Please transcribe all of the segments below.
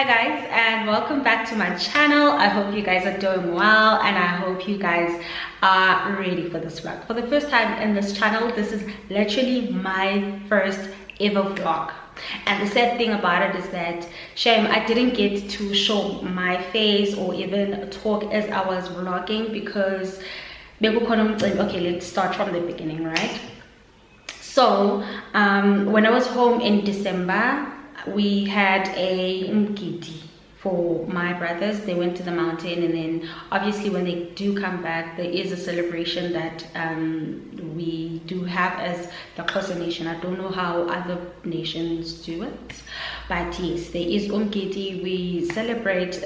Hi guys, and welcome back to my channel. I hope you guys are doing well, and I hope you guys are ready for this vlog. For the first time in this channel, this is literally my first ever vlog. And the sad thing about it is that shame I didn't get to show my face or even talk as I was vlogging because okay, let's start from the beginning, right? So when I was home in December, we had a mkiti for my brothers. They went to the mountain, and then obviously when they do come back, there is a celebration that we do have as the Xhosa nation. I don't know how other nations do it, but yes, there is umkiti. We celebrate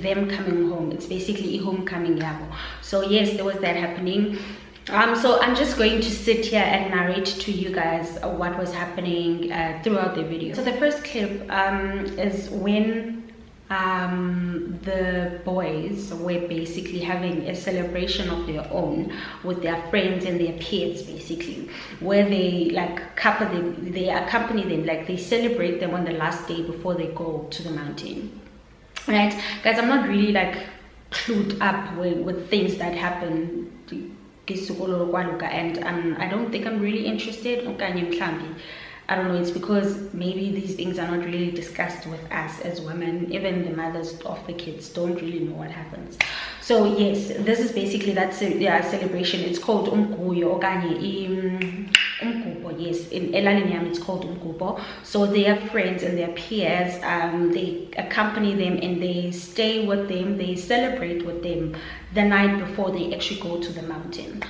them coming home. It's basically a homecoming yabo. So yes, there was that happening. So I'm just going to sit here and narrate to you guys what was happening throughout the video. So the first clip is when the boys were basically having a celebration of their own with their friends and their peers, basically, where they they accompany them, like they celebrate them on the last day before they go to the mountain, right? Guys, I'm not really like clued up with things that happen, and I don't think I'm really interested. I don't know, it's because maybe these things are not really discussed with us as women. Even the mothers of the kids don't really know what happens. So yes, this is basically that celebration. It's called umguyo okanye umgubo. Yes, in Elalinyam it's called umgubo. So their friends and their peers, they accompany them and they stay with them, they celebrate with them the night before they actually go to the mountain.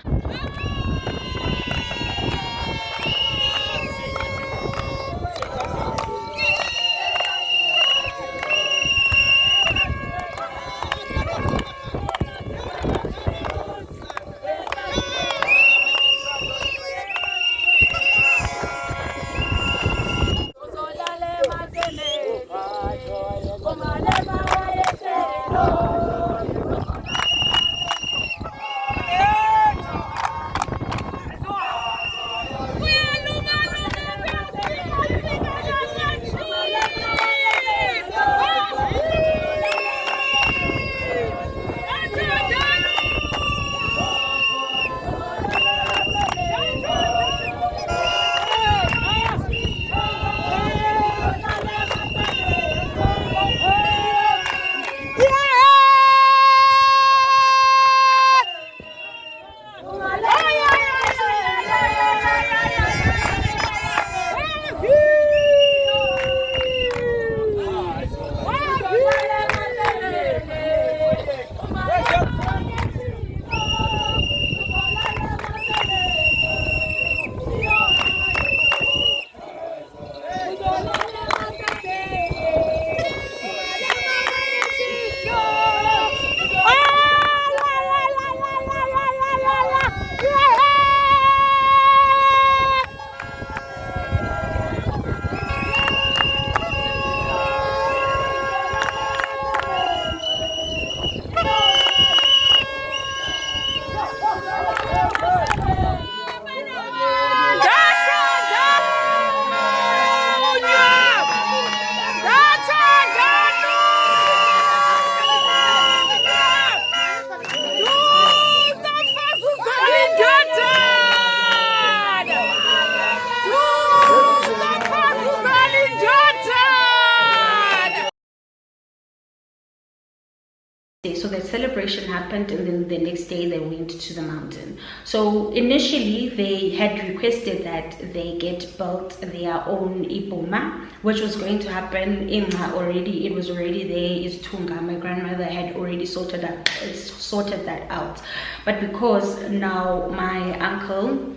So the celebration happened, and then the next day they went to the mountain. So initially they had requested that they get built their own ipoma, which was going to happen in already. It was already there. Is Tunga. My grandmother had already sorted that out. But because now my uncle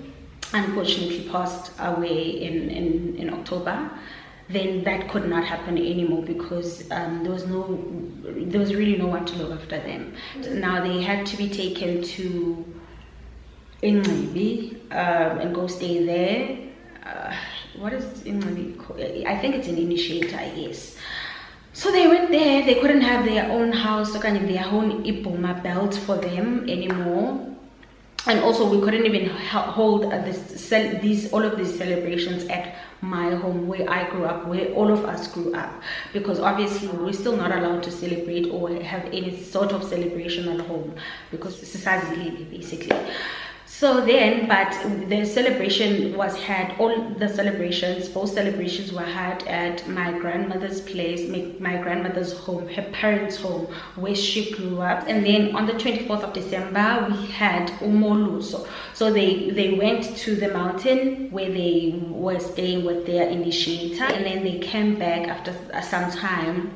unfortunately passed away in October, then that could not happen anymore because there was really no one to look after them. Now they had to be taken to Ingcibi and go stay there. What is Ingcibi called? I think it's an initiator, yes. So they went there. They couldn't have their own house, so kind of their own ipoma belt for them anymore. and also we couldn't even hold all of these celebrations at my home where I grew up, where all of us grew up, because obviously we're still not allowed to celebrate or have any sort of celebration at home because it's basically. So then, but the celebration was had, both celebrations were had at my grandmother's place, my grandmother's home, her parents' home, where she grew up. And then on the 24th of December, we had Umoluso. So they went to the mountain where they were staying with their initiator, and then they came back after some time.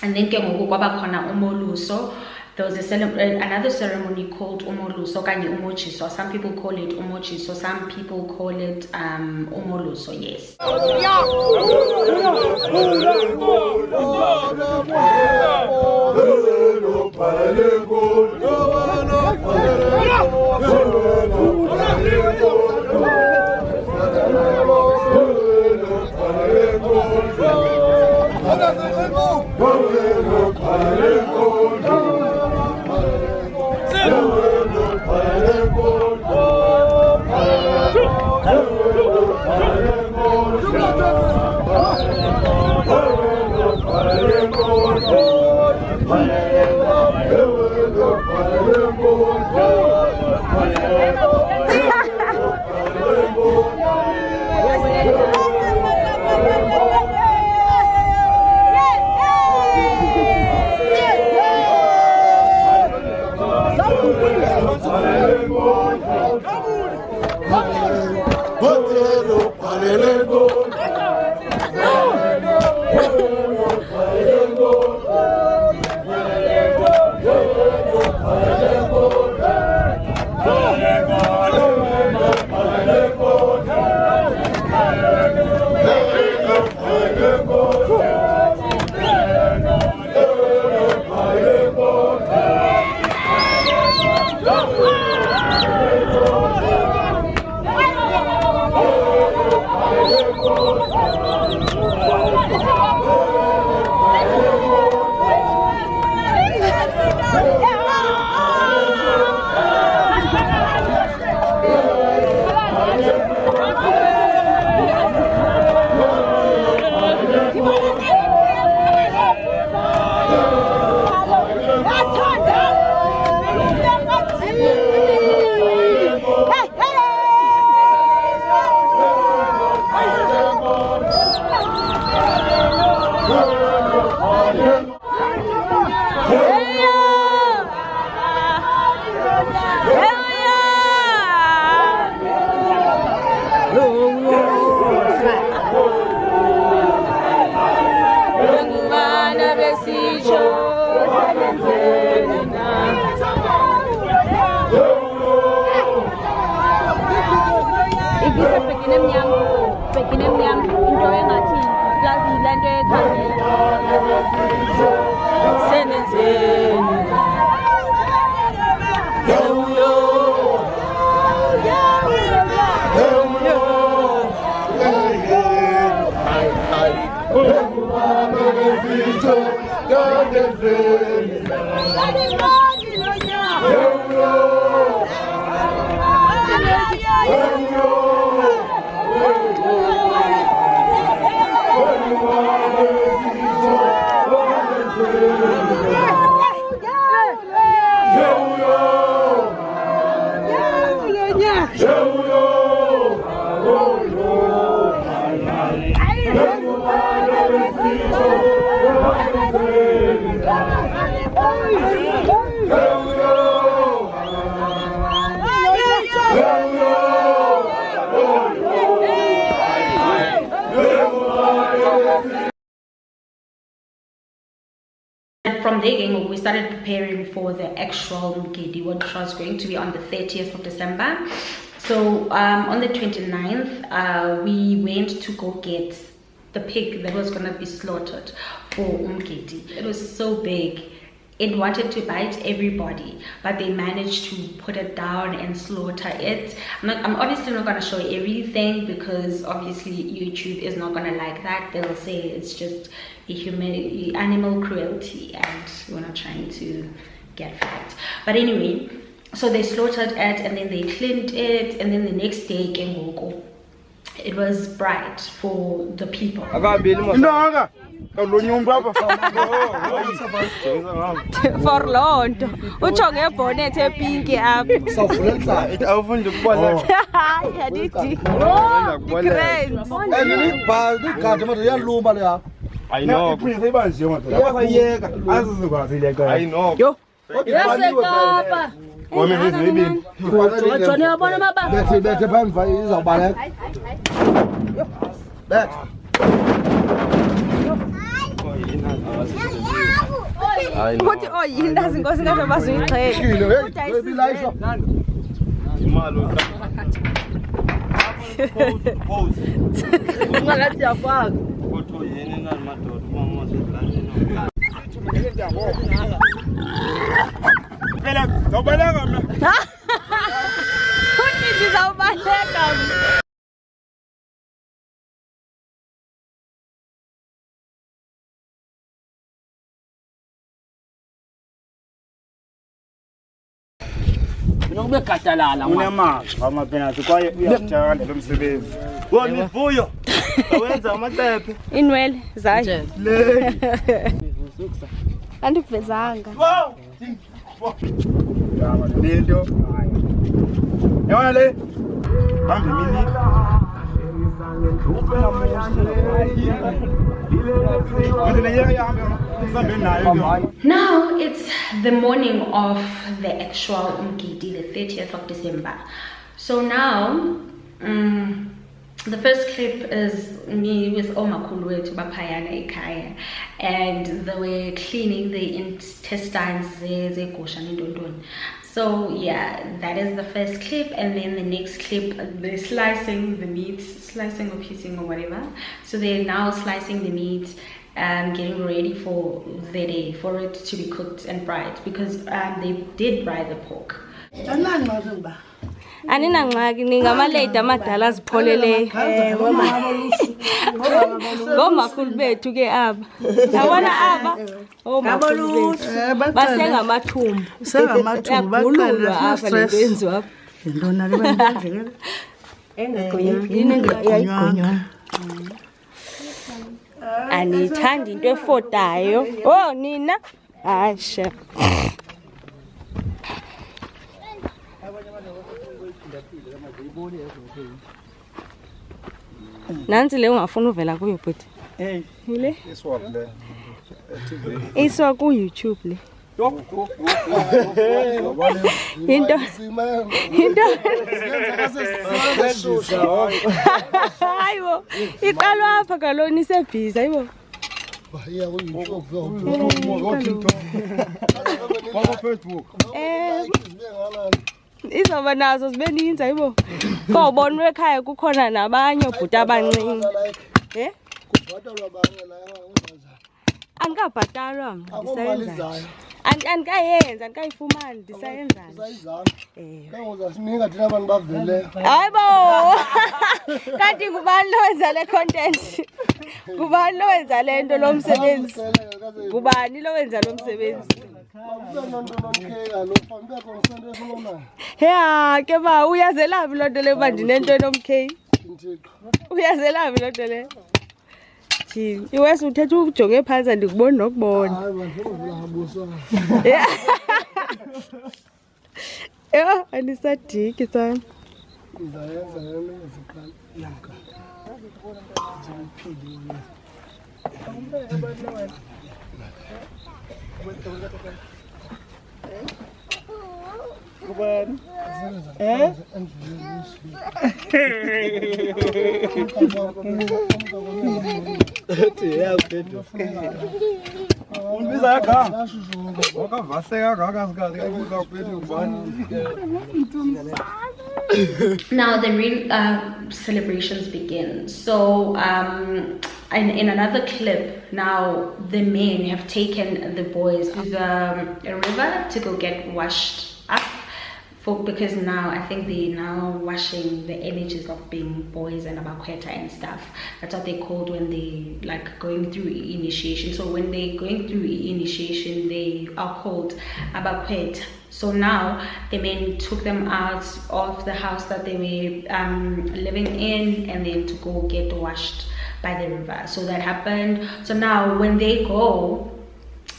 And then Umoluso. There was another ceremony called Umoluso, kanye Umochiso. Some people call it Umochiso, some people call it Umoluso, yes. From there, we started preparing for the actual Mgidi, which was going to be on the 30th of December. So on the 29th, we went to go get the pig that was going to be slaughtered for Mgidi. It was so big. It wanted to bite everybody, but they managed to put it down and slaughter it. I'm obviously not going to show everything because obviously YouTube is not going to like that. They'll say it's just animal cruelty, and we're not trying to get fat. But anyway, So they slaughtered it and then they cleaned it, and then the next day it was bright for the people. For Lonto. Ucho ngebonnet epink apha. Sawuvulela it awufundi ukubona. Yadithi. I know. I know. Yo. Yasekapa. Jone yabona mababa. Bethe phamva izawubaleka. Bethe. Uthi oyindazi inkosi ngathi bazuyixhela. Imali Ngalathi yafaka. Kodwa yini namadoda mama sedlani. Phela zawubaleka mina. Uthi ndizawubaleka. Nokube gadalala Unamazwi amapenalty kwaye uyakuthanda lo msebenzi. Wona ivuyo. Awenza amacephe. Inwele zayo. Le. Andikuvezanga. Wow. Yama lento. Yona le. Hambe mini. Now it's the morning of the actual Mgidi, the 30th of December. So now the first clip is me with Omakhulu wethu baphayana ekhaya, and they were cleaning the intestines zegusha nendondoni. So yeah, that is the first clip, and then the next clip they're slicing the meat, slicing or piecing or whatever. So they're now slicing the meat and getting ready for the day, for it to be cooked and fried, because they did fry the pork. Aninangxaki ningamaledi amadala azipholeleyo. Ngomakhulu bethu ke aba. Yabona aba? Omakhulu bethu. Basengamathumbu. Sengamathumbu baqala apha lenzo apha. Yintona le bandlekela? Engegonywa. Anithanda into efotayo. Oh nina. Asha. Nansi le ungafuna uvela kuyo bhuti. Ile? Iswa ku YouTube le. Into hayibo iqalwa apha kaloni isebhiza hayibo. Izoba nazo zibe ninzi hayibo. Kobonwe ekhaya kukhona nabanye obhuti abancinci. Kubhatalwa abanye la ungaza. Anikabhatalwa ndisayenza. Andikayenza andikayifumani ndisayenza. Kangoza sininga thina abantu bavele. Hayibo. Kanti kubani lo wenza le content? Kubani lo wenza le nto lo msebenzi? Kubani lo wenza lo msebenzi? Yeah, ke ba uyazelaphi lo nto le manje nento enomkhe? Uyazelaphi lo nto le? Jini, iwesi uthetha ujonge phansi andikuboni nokubona. Hayi bandivula ngabuswa. Yeah, anisadiki sana. Izayenza yena iziqala yaka. Ziphili wena. Kubani? Unbiza yakha. Wakavaseka kakasikazi kayibuza kuphethe ubani. Now the real celebrations begin. So in another clip, now the men have taken the boys to the river to go get washed up because now I think they're now washing the images of being boys and abakweta and stuff. That's what they called when they like going through initiation. So when they're going through initiation, they are called abakweta. So now the men took them out of the house that they were living in, and then to go get washed by the river. So that happened. So now when they go,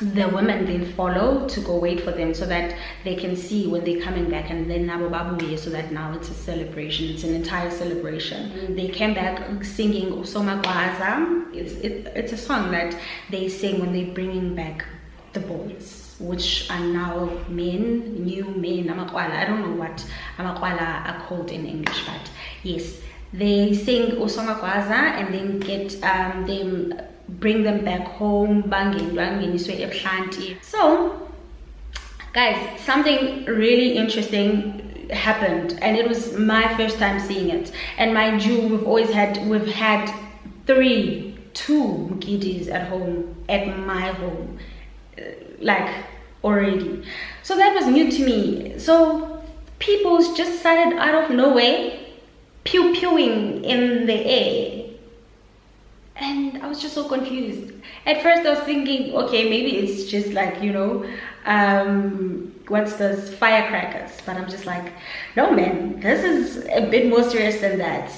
the women then follow to go wait for them so that they can see when they're coming back, and then Nabobabuye, so that now it's a celebration. It's an entire celebration. They came back singing Usoma Gwaza. It's a song that they sing when they're bringing back the boys, which are now men, new men, Amakwala. I don't know what Amakwala are called in English, but yes, they sing Usoma Gwaza and then get them, bring them back home. So guys, something really interesting happened, and it was my first time seeing it. And mind you, we've had two mukidis at home, at my home, like already. So that was new to me. So people just started out of nowhere pew-pewing in the air. And I was just so confused. At first I was thinking, okay, maybe it's just like, you know, what's those firecrackers? But I'm just like, no man, this is a bit more serious than that.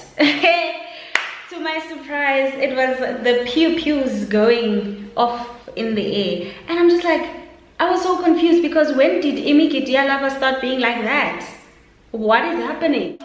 To my surprise, it was the pew-pews going off in the air. And I'm just like, I was so confused, because when did Imiki Dialaba start being like that? What is happening?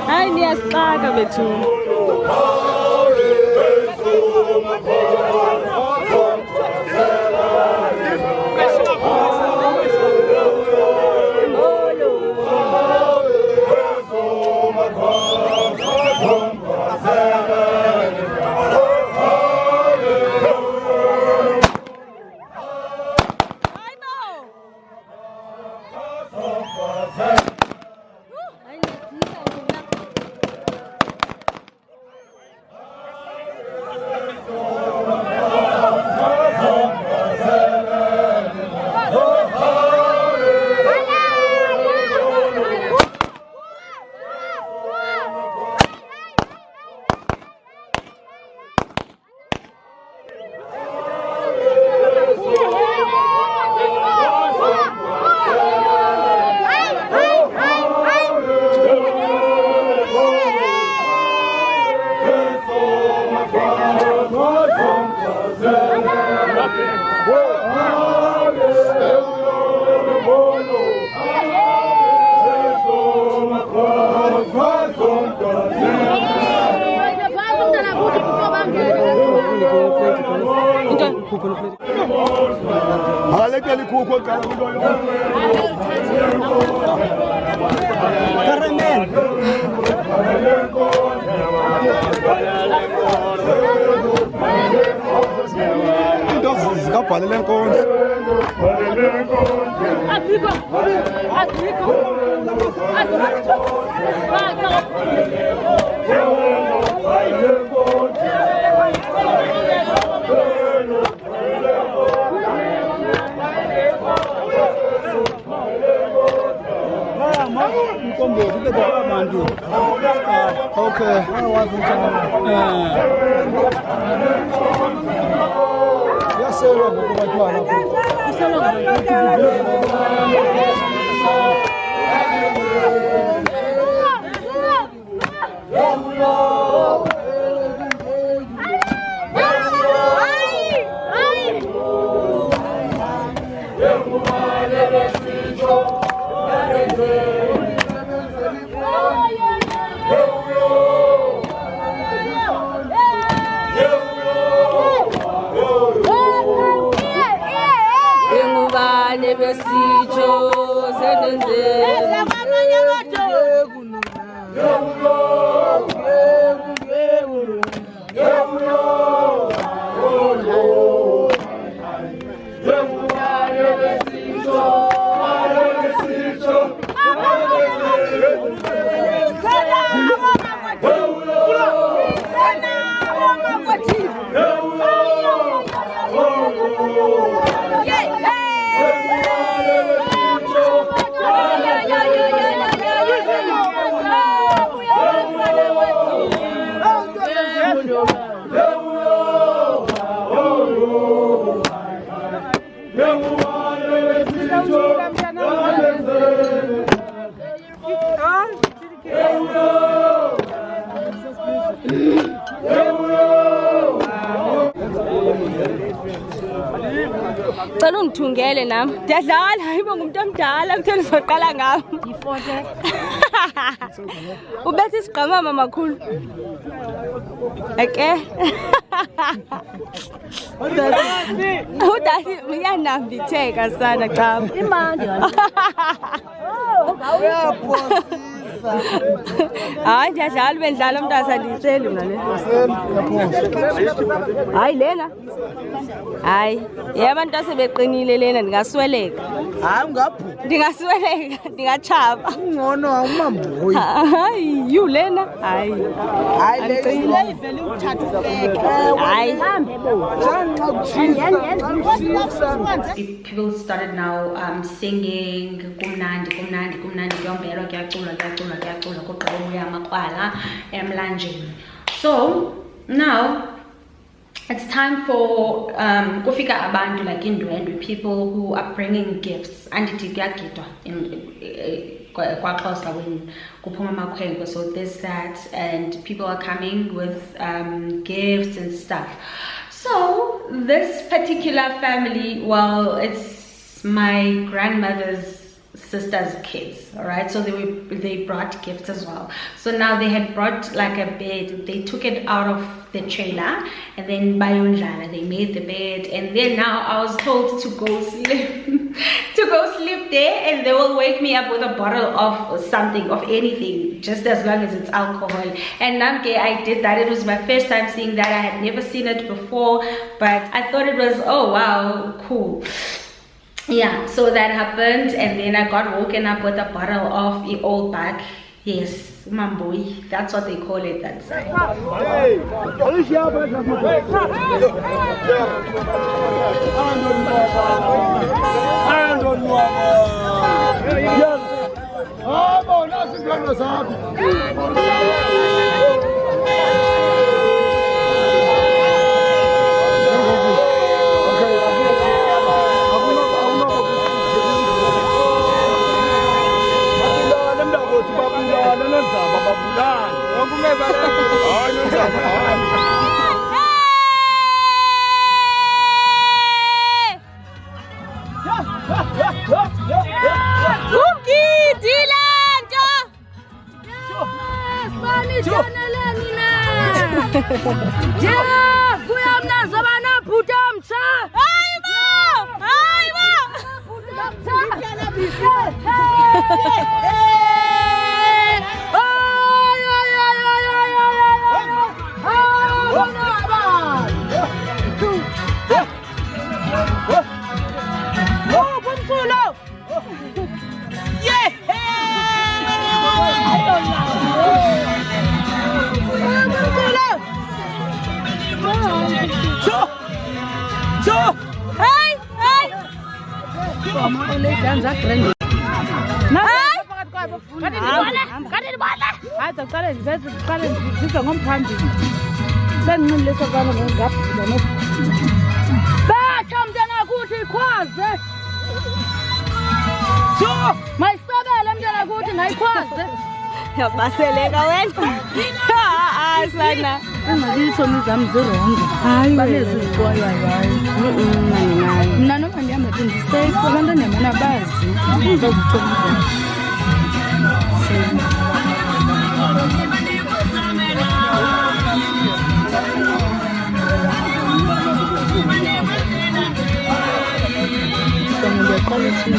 Hayi niyasixaka bethu. Cela ungithungele nami. Ndiyadlala hayibo ngumuntu omdala kutheni soqala ngami. Ifoto. Ubethi sigqamama makhulu. Eke. Udasi uyanambitheka sana cha. Imandi yona. Hayi ndiyadlala bendlala umntasandiseli mina le. Hayi lena. Hayi yabantu asebeqinile lena ndingasweleka. Hayi ungaphu. Ndingasweleka ndingachaba. Ngcono awumamboyi. Hayi you lena. Hayi. Hayi lena ivele uthatheke. Hayi. People started now singing kumnandi kuyombelwa kuyacula kugqiba ubuya amakrwala emlanjeni. So now it's time for kufika abantu like indwendwe, people who are bringing gifts. Andithi kuyagidwa kwaXhosa when kuphuma amakhwenkwe, so there's that, and people are coming with gifts and stuff. So this particular family, well, it's my grandmother's sister's kids, all right, so they brought gifts as well. So now they had brought like a bed. They took it out of the trailer, and then bayondlala, they made the bed, and then now I was told to go sleep there, and they will wake me up with a bottle of something, of anything, just as long as it's alcohol. And I did that. It was my first time seeing that. I had never seen it before, but I thought it was, oh wow, cool. Yeah, so that happened, and then I got woken up with a bottle of the old bag. Yes, mamboi, that's what they call it that side. Hey. Baseleka wena. Sana. Ngalitho mizami zirongo. Hayi balezikwayo hayi. Mina noma ndihamba safe abantwana mina bazi. Bazithomba. Ngiyaqala ukuthi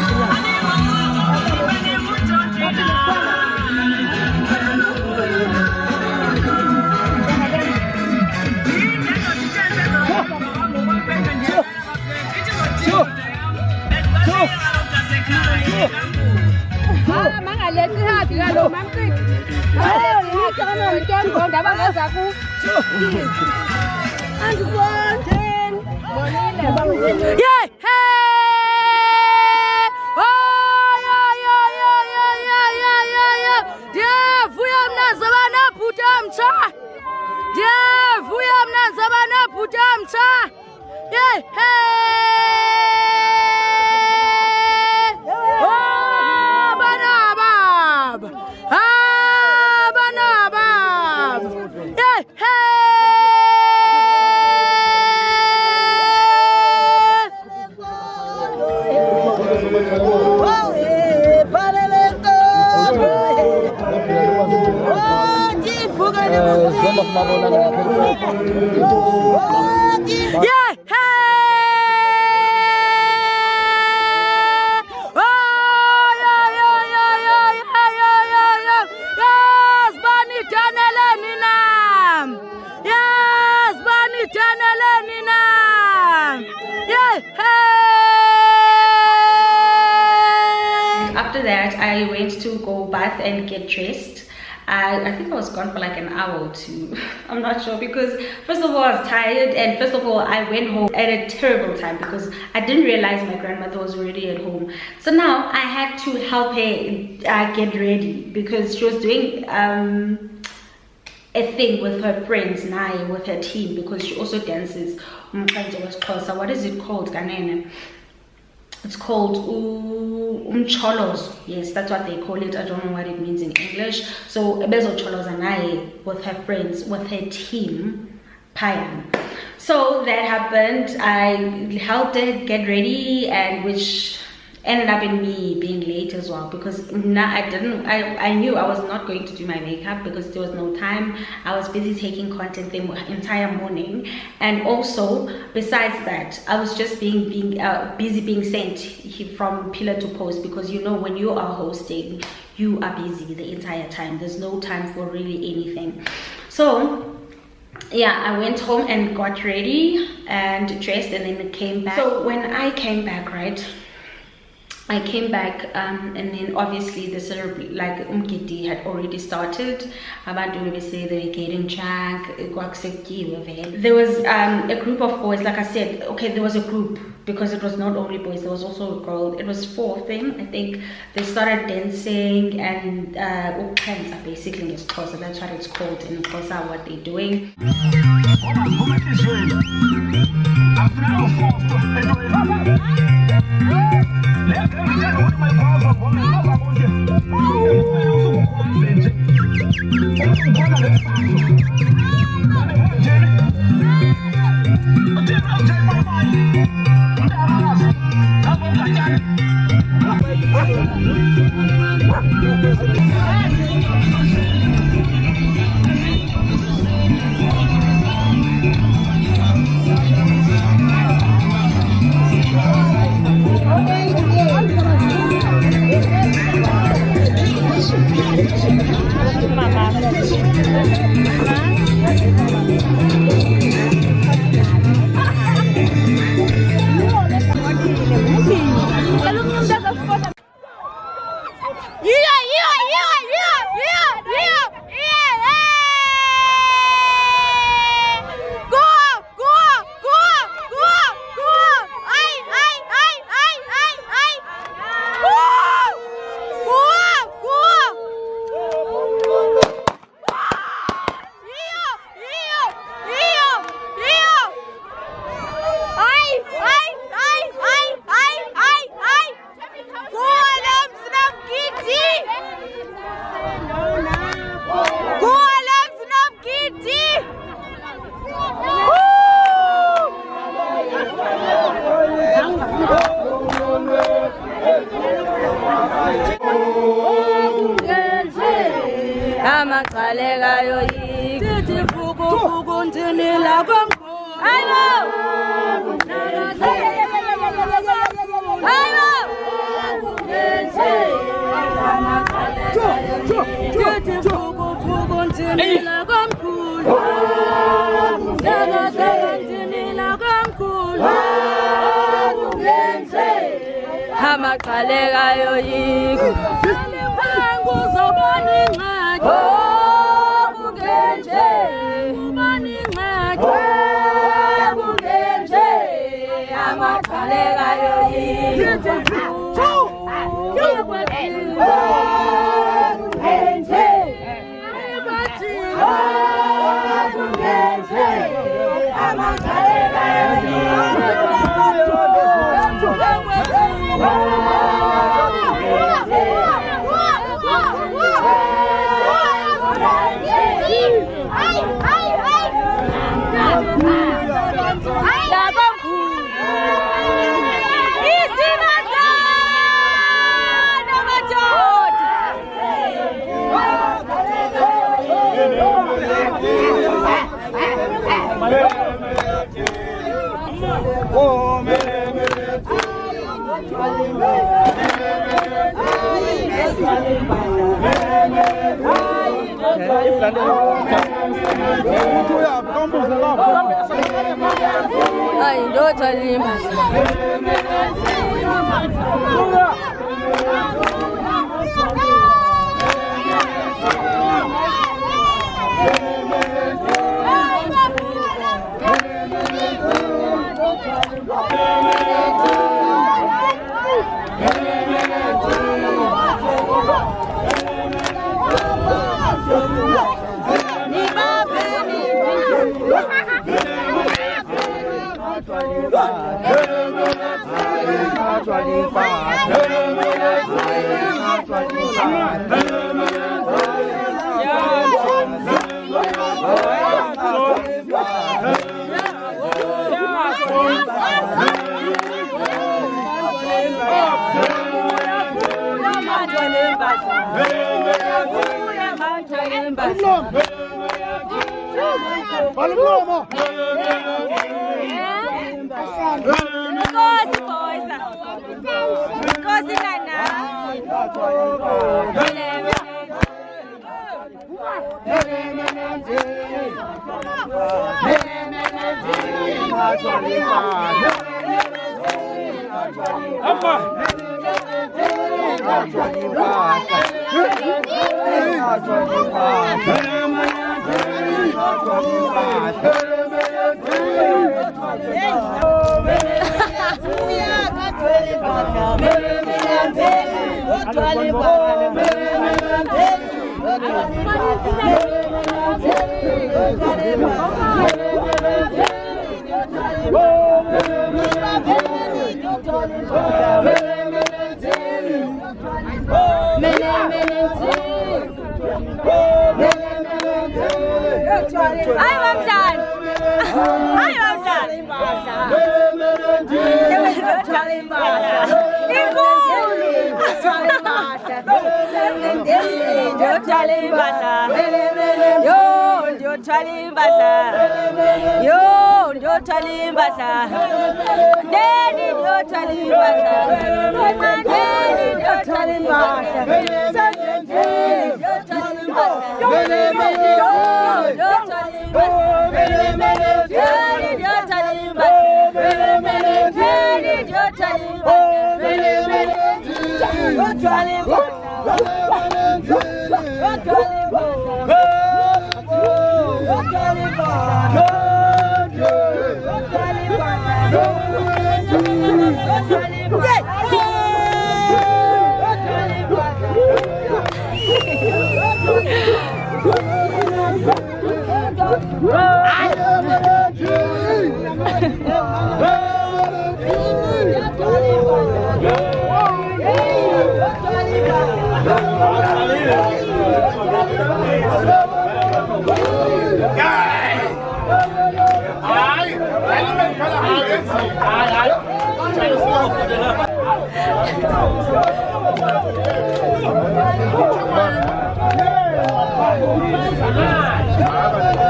After that, I went to go bath and get dressed. I think I was gone for like an hour or two. I'm not sure, because first of all I was tired, and first of all I went home at a terrible time because I didn't realize my grandmother was already at home. So now I had to help her get ready because she was doing a thing with her friends, with her team, because she also dances. What is it called, Ganene? It's called Cholos. Yes, that's what they call it. I don't know what it means in English. So Bezo Cholos and I, with her friends, with her team, Payan. So that happened. I helped her get ready, and which ended up in me being late as well, because now I knew I was not going to do my makeup because there was no time. I was busy taking content the entire morning, and also besides that I was just being busy being sent from pillar to post, because you know when you are hosting you are busy the entire time. There's no time for really anything. So yeah, I went home and got ready and dressed, and then came back. So when I came back, right, I came back and then obviously the like Umgidi had already started. Abantu we say they were getting drunk. There was a group of boys, like I said. Okay, there was a group because it was not only boys, there was also a girl. It was 4 of them, I think. They started dancing and basically it's Xhosa, that's what it's called in Xhosa, what they're doing. Hama kalega yo yiku. Ay, ndo talima.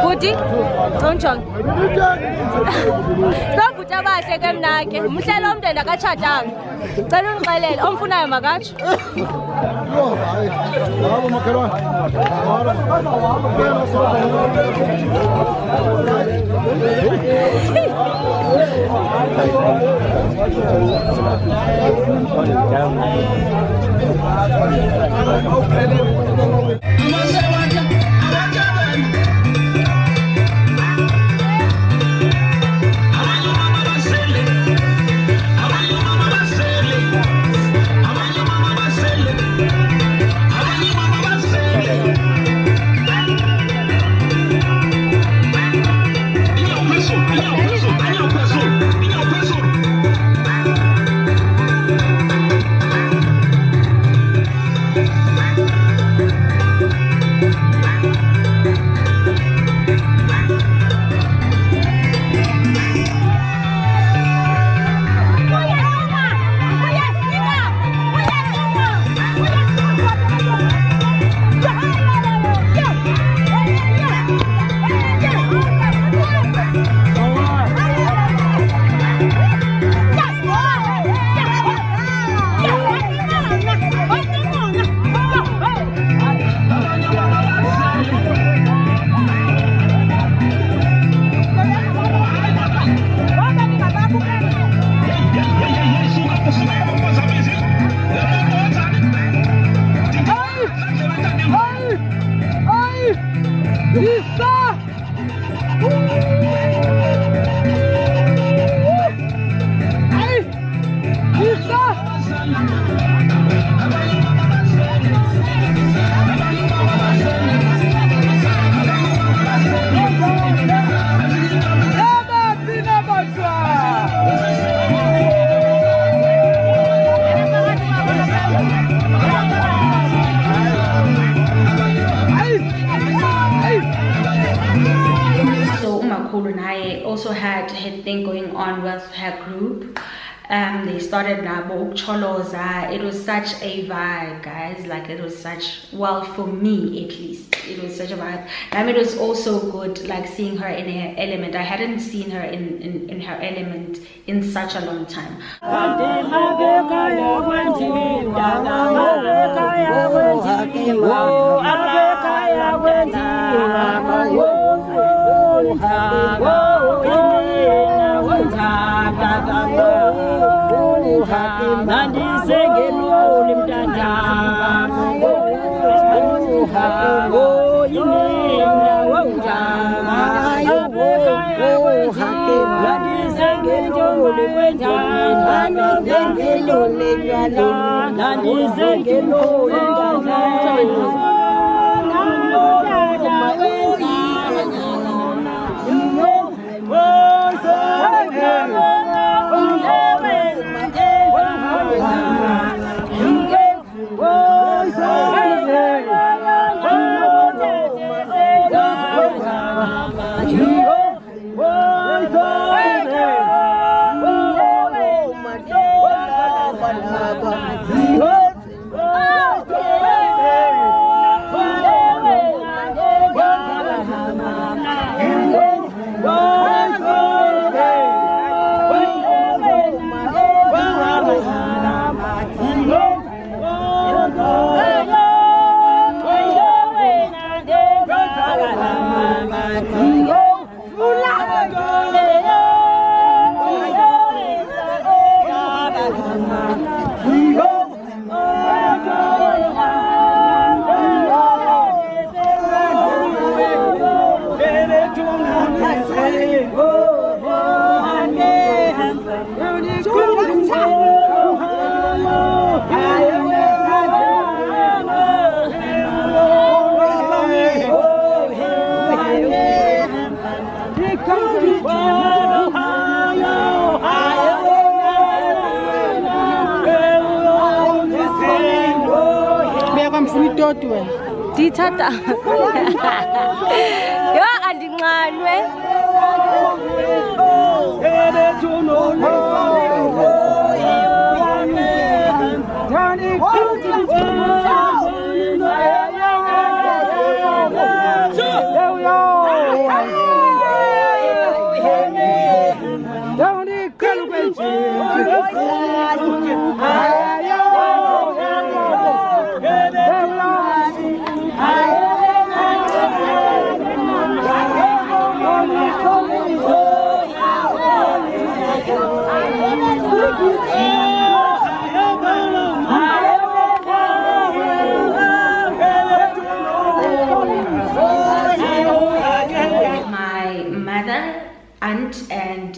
Buti, Ronchon. Stop with a second night. Musalom de Nakachatan. Salon Kalel, Omfuna Magach. umakhulu naye also had her thing going on with her group. They started Nabo Choloza. It was such a vibe, guys. Like, it was such, well, for me at least, it was such a vibe. It was also good, like, seeing her in her element. I hadn't seen her in her element in such a long time. Ditata. Yo andinqanwe. Aunt and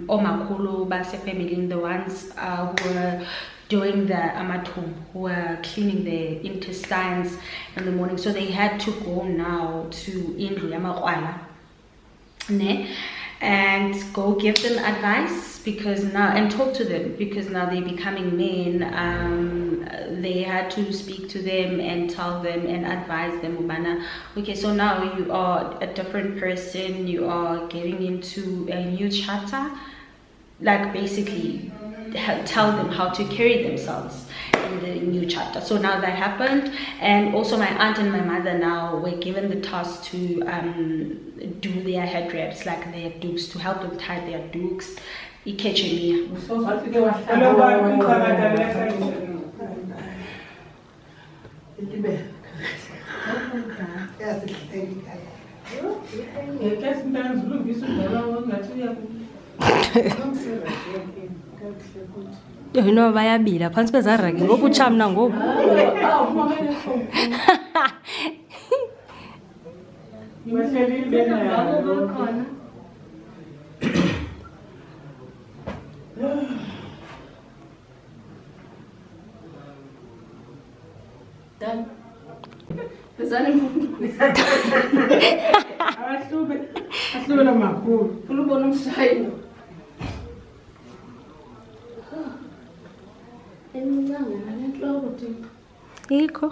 Omakhulu Base family, the ones who were doing the amatum, who were cleaning the intestines in the morning. So they had to go now to Indlu Yamakwala and go give them advice, because now, and talk to them, because now they're becoming men. They had to speak to them and tell them and advise them, Ubana, okay, so now you are a different person, you are getting into a new chapter. Like, basically tell them how to carry themselves in the new chapter. So now that happened, and also my aunt and my mother now were given the task to do their head wraps, like their dukes, to help them tie their dukes. You know, bayabila phansi bezarage ngoku chamna ngoku. Done. Iko.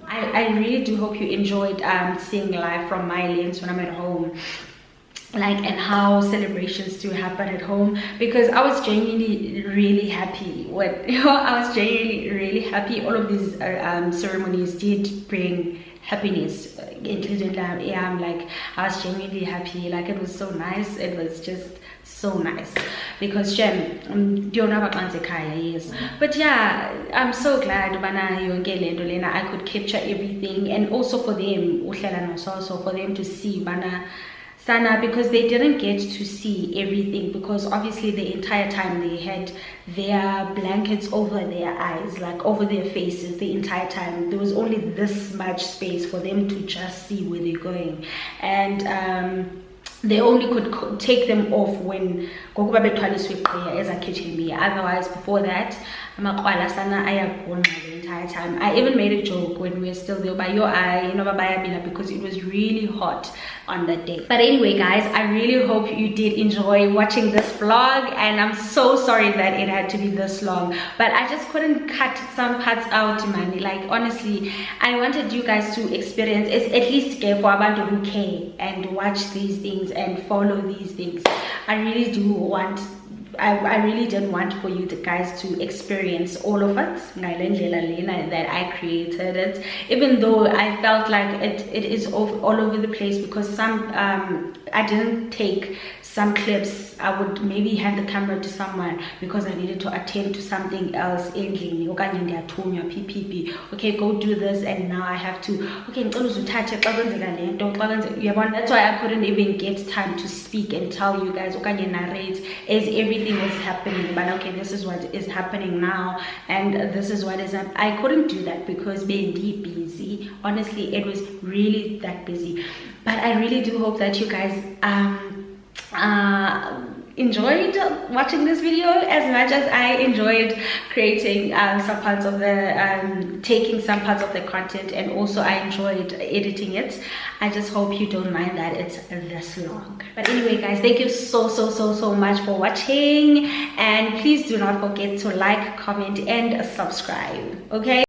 I really do hope you enjoyed seeing live from my lens when I'm at home, like, and how celebrations do happen at home, because I was genuinely really happy when I was genuinely really happy. All of these ceremonies did bring happiness, including like I was genuinely happy. Like, it was so nice. It was just so nice, because yes, but yeah, I'm so glad I could capture everything, and also for them also for them to see Sana, because they didn't get to see everything, because obviously the entire time they had their blankets over their eyes, like over their faces the entire time. There was only this much space for them to just see where they're going, and they only could take them off when as a kitchen me. Otherwise, before that, the entire time. I even made a joke when we were still there by your eye, because it was really hot on that day. But anyway, guys, I really hope you did enjoy watching this vlog, and I'm so sorry that it had to be this long, but I just couldn't cut some parts out, man. Like, honestly, I wanted you guys to experience, it's at least care for abantu who care and watch these things and follow these things. I really do want, I really did want for you guys to experience all of it, that I created it, even though I felt like it is all over the place, because some I didn't take some clips. I would maybe hand the camera to someone because I needed to attend to something else. Okay, go do this, and now I have to, okay, that's why I couldn't even get time to speak and tell you guys, narrate as everything was happening. But okay, this is what is happening now, and this is what is up. I couldn't do that because being busy. Honestly, it was really that busy. But I really do hope that you guys enjoyed watching this video as much as I enjoyed creating some parts of the taking some parts of the content, and also I enjoyed editing it. I just hope you don't mind that it's this long. But anyway, guys, thank you so much for watching, and please do not forget to like, comment, and subscribe. Okay.